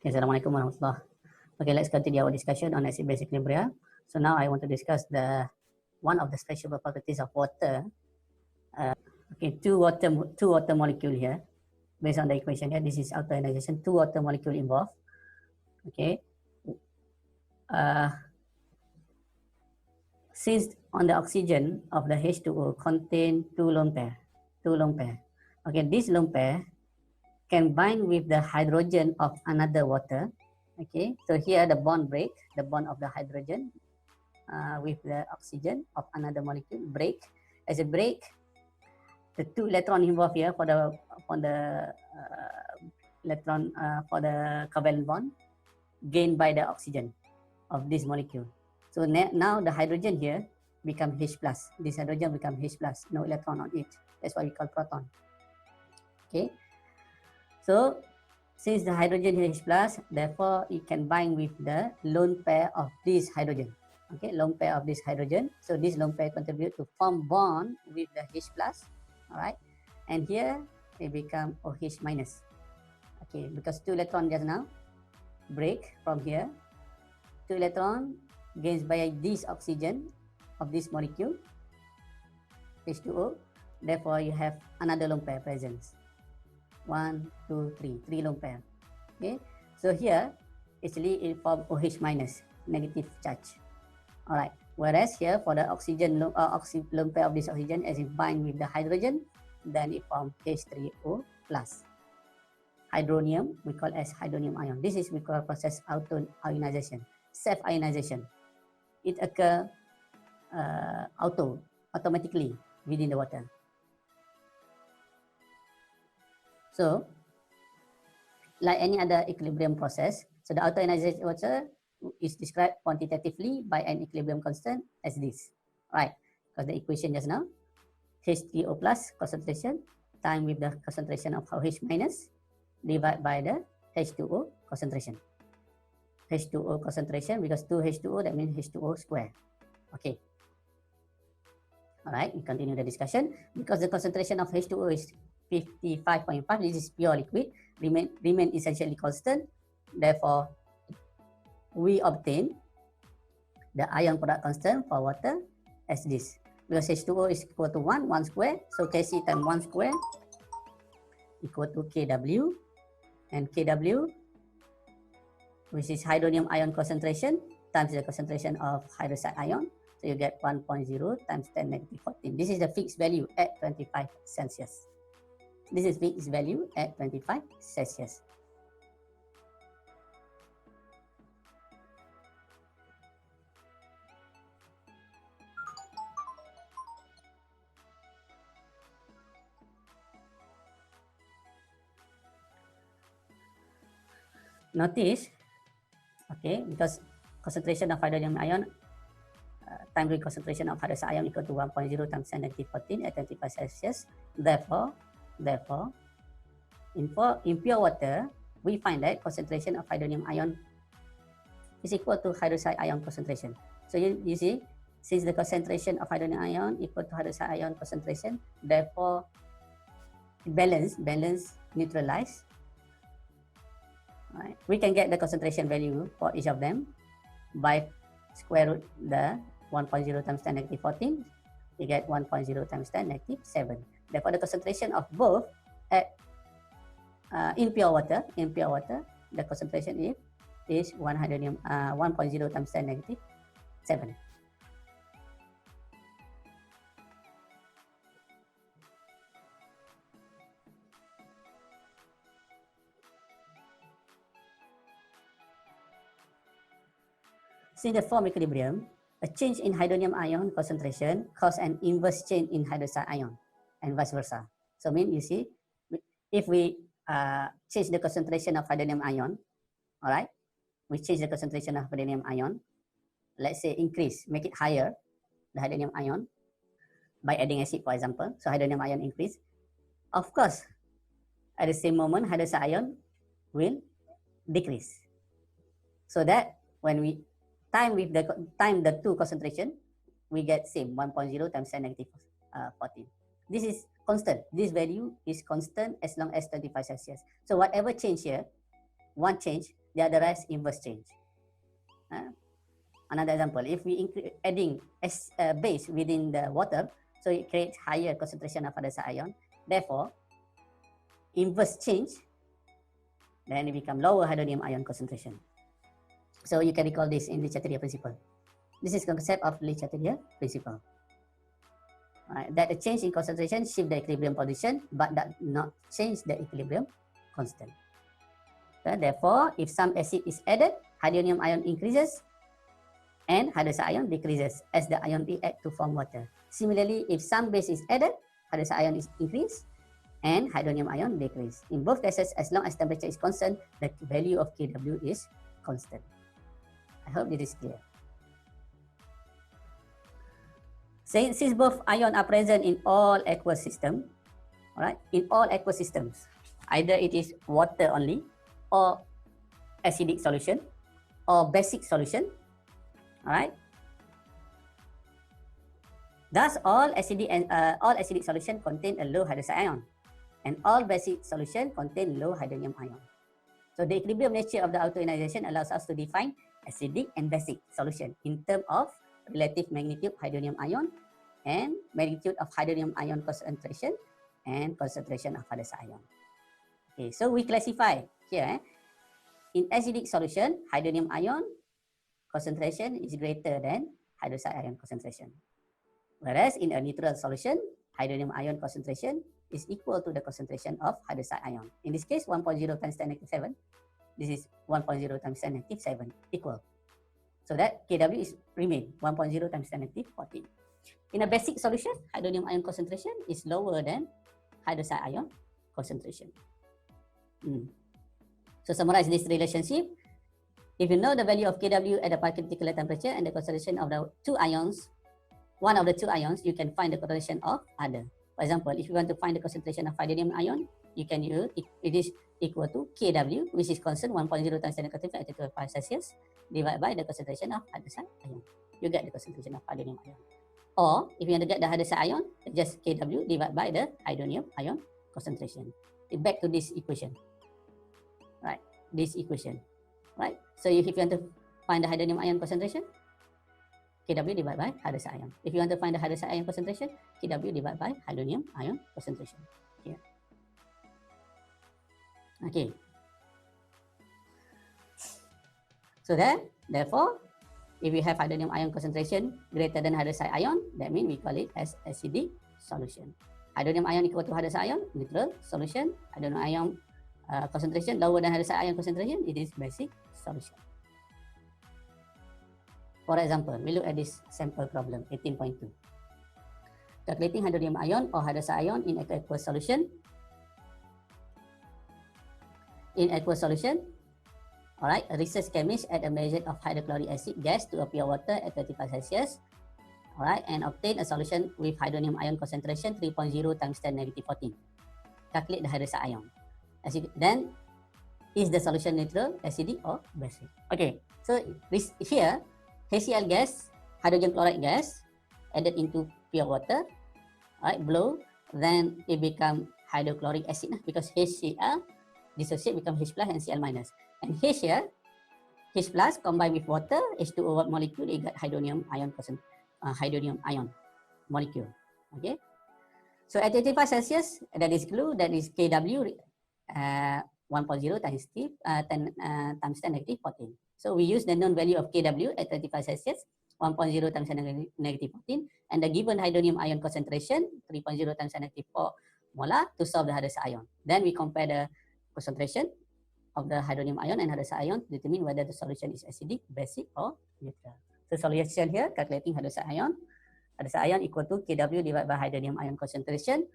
Okay, Assalamualaikum warahmatullahi. Okay, let's continue our discussion on acid-base equilibria. So now I want to discuss one of the special properties of water. Okay, two water molecule here, based on the equation here. This is autoionization. Two water molecule involved. Okay. Since on the oxygen of the H2O contain two lone pair. Okay, this lone pair can bind with the hydrogen of another water. Okay, so here the bond break, the bond of the hydrogen with the oxygen of another molecule break. As a break, the two electron involved here for the electron for the covalent bond gained by the oxygen of this molecule. So now the hydrogen here become H plus. This hydrogen become H plus, no electron on it. That's why we call proton. Okay. So since the hydrogen is H plus, therefore it can bind with the lone pair of this hydrogen. Okay, lone pair of this hydrogen. So this lone pair contribute to form bond with the H plus. All right, and here it become OH minus. Okay, because two electron just now break from here. Two electron gains by this oxygen of this molecule H2O. Therefore, you have another lone pair presence. 1, 2, 3, 3 lone pair. Okay, so here actually it forms OH minus, negative charge. All right. Whereas here for the oxygen lone pair of this oxygen, as it bind with the hydrogen, then it forms H3O plus. Hydronium we call as hydronium ion. This is we call process autoionization, self-ionization. It occurs automatically within the water. So, like any other equilibrium process, so the autoionized water is described quantitatively by an equilibrium constant as this, right? Because the equation just now, H3O plus concentration time with the concentration of OH minus divided by the H2O concentration. H2O concentration, because 2 H2O, that means H2O square. Okay. All right, we continue the discussion. Because the concentration of H2O is 55.5, this is pure liquid, remain essentially constant. Therefore, we obtain the ion product constant for water as this. Because H2O is equal to 1 square, so Kc times 1 square equal to Kw, and Kw, which is hydronium ion concentration, times the concentration of hydroxide ion. So you get 1.0 times 10 negative 14. This is the fixed value at 25 Celsius. This is fixed value at 25 Celsius. Notice, okay, because concentration of hydronium ion time with concentration of hydroxide ion equal to 1.0 times 10 negative 14 at 25 Celsius. Therefore, in pure water, we find that concentration of hydronium ion is equal to hydroxide ion concentration. So you see, since the concentration of hydronium ion equal to hydroxide ion concentration, therefore balance, neutralize. Right. We can get the concentration value for each of them by square root the 1.0 times 10 negative 14. You get 1.0 times 10 negative 7. Therefore, the concentration of both at in pure water, the concentration is 1.0 times 10 negative 7. Since the form equilibrium, a change in hydronium ion concentration causes an inverse change in hydroxide ion, and vice versa. So, you see, if we change the concentration of hydronium ion, all right, we change the concentration of hydronium ion, let's say increase, make it higher, the hydronium ion, by adding acid, for example. So, hydronium ion increase. Of course, at the same moment, hydroxide ion will decrease. So that when we time the two concentration, we get same 1.0 times 10 negative 14. This is constant. This value is constant as long as 25 Celsius. So whatever change here, one change the other rest inverse change. Another example, if we adding base within the water, so it creates higher concentration of hydroxide ion. Therefore, inverse change, then it become lower hydronium ion concentration. So you can recall this in Le Chatelier principle. This is concept of Le Chatelier principle. That the change in concentration shift the equilibrium position, but does not change the equilibrium constant. Therefore, if some acid is added, hydronium ion increases and hydroxide ion decreases as the ion react to form water. Similarly, if some base is added, hydroxide ion is increased and hydronium ion decrease. In both cases, as long as temperature is constant, the value of Kw is constant. I hope this is clear. Since both ions are present in all aqueous systems, alright, in all aqueous systems, either it is water only, or acidic solution, or basic solution, alright. Thus, all acidic solution contain a low hydroxide ion, and all basic solution contain low hydronium ion. So the equilibrium nature of the autoionization allows us to define acidic and basic solution in terms of relative magnitude of hydronium ion and magnitude of hydronium ion concentration and concentration of hydroxide ion. Okay, so we classify here. In acidic solution, hydronium ion concentration is greater than hydroxide ion concentration. Whereas in a neutral solution, hydronium ion concentration is equal to the concentration of hydroxide ion. In this case, 1.0 times 10 negative 7. This is 1.0 times 10 negative 7 equal. So that Kw is remain 1.0 times 10 negative 14. In a basic solution, hydronium ion concentration is lower than hydroxide ion concentration. So summarize this relationship. If you know the value of Kw at a particular temperature and the concentration of the two ions, one of the two ions, you can find the concentration of other. For example, if you want to find the concentration of hydronium ion, you can use it is equal to Kw, which is constant 1.0 times 10 negative 5 Celsius, divided by the concentration of hydroxide ion. You get the concentration of hydronium ion. Or if you want to get the hydroxide ion, just Kw divided by the hydronium ion concentration. Back to this equation, right? This equation, right? So if you want to find the hydronium ion concentration, Kw divided by hydroxide ion. If you want to find the hydroxide ion concentration, Kw divided by hydronium ion concentration. Here. Okay. So therefore, if you have hydronium ion concentration greater than hydroxide ion, that means we call it as acidic solution. Hydronium ion equal to hydroxide ion, neutral solution. Hydronium ion concentration lower than hydroxide ion concentration, it is basic solution. For example, we look at this sample problem 18.2. Calculating hydronium ion or hydroxide ion in aqueous solution. In aqueous solution, alright, a research chemist add a measure of hydrochloric acid gas to a pure water at 35 Celsius, alright, and obtain a solution with hydronium ion concentration 3.0 times 10 negative 14. Calculate the hydroxide ion. Then, is the solution neutral, acidic, or basic? Okay, so this here, HCl gas, hydrogen chloride gas, added into pure water, alright, blow, then it become hydrochloric acid because HCl dissociate become H plus and Cl minus. And H here, H plus combined with water, H2O molecule, it got hydronium ion molecule. Okay, so at 35 Celsius, that is glue, that is Kw 1.0 times 10 times 10 negative 14. So we use the known value of Kw at 35 Celsius, 1.0 times 10 negative 14, and the given hydronium ion concentration 3.0 times 10 negative 4 molar to solve the hydroxide ion. Then we compare the concentration of the hydronium ion and hydroxide ion to determine whether the solution is acidic, basic, or neutral. So solution here, calculating hydroxide ion. Hydroxide ion equal to Kw divided by hydronium ion concentration.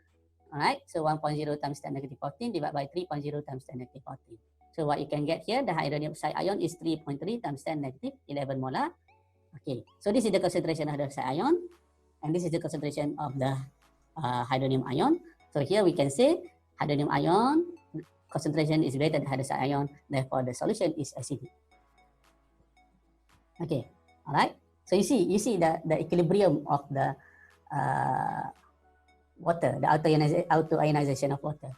Alright, so 1.0 times 10 negative 14 divided by 3.0 times 10 negative 14. So what you can get here, the hydronium ion is 3.3 times 10 negative 11 molar. Okay, so this is the concentration of hydroxide ion, and this is the concentration of the hydronium ion. So here we can say hydronium ion concentration is greater than hydroxide ion, therefore the solution is acidic. Okay, alright. So you see the equilibrium of the water, the autoionization of water.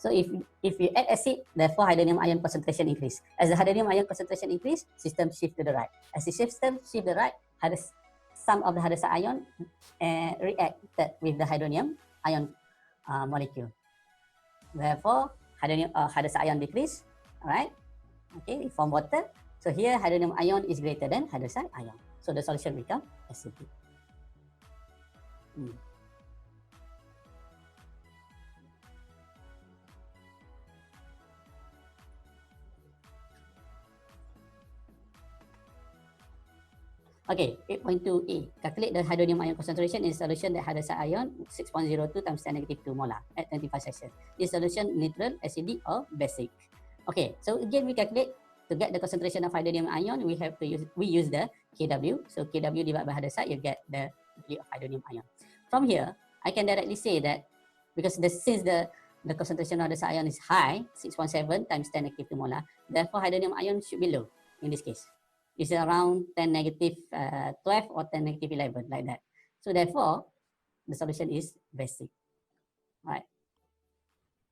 So if you add acid, therefore hydronium ion concentration increase. As the hydronium ion concentration increase, system shift to the right. As the system shift to the right, some of the hydroxide ion reacted with the hydronium ion molecule. Therefore, hydroxide ion decrease. All right. Okay, it form water. So here hydronium ion is greater than hydroxide ion. So the solution become acidic. Okay, 8.2a. Calculate the hydronium ion concentration in solution that hydroxide ion 6.02 times 10 negative 2 molar at 25 Celsius. Is solution neutral, acidic, or basic? Okay, so again we calculate to get the concentration of hydronium ion. We use the Kw. So Kw divided by hydroxide, you get the degree of hydronium ion. From here, I can directly say that because since the concentration of hydroxide ion is high, 6.7 times 10 negative 2 molar, therefore hydronium ion should be low in this case. It's around 10 negative 12 or 10 negative 11, like that. So therefore, the solution is basic. Right.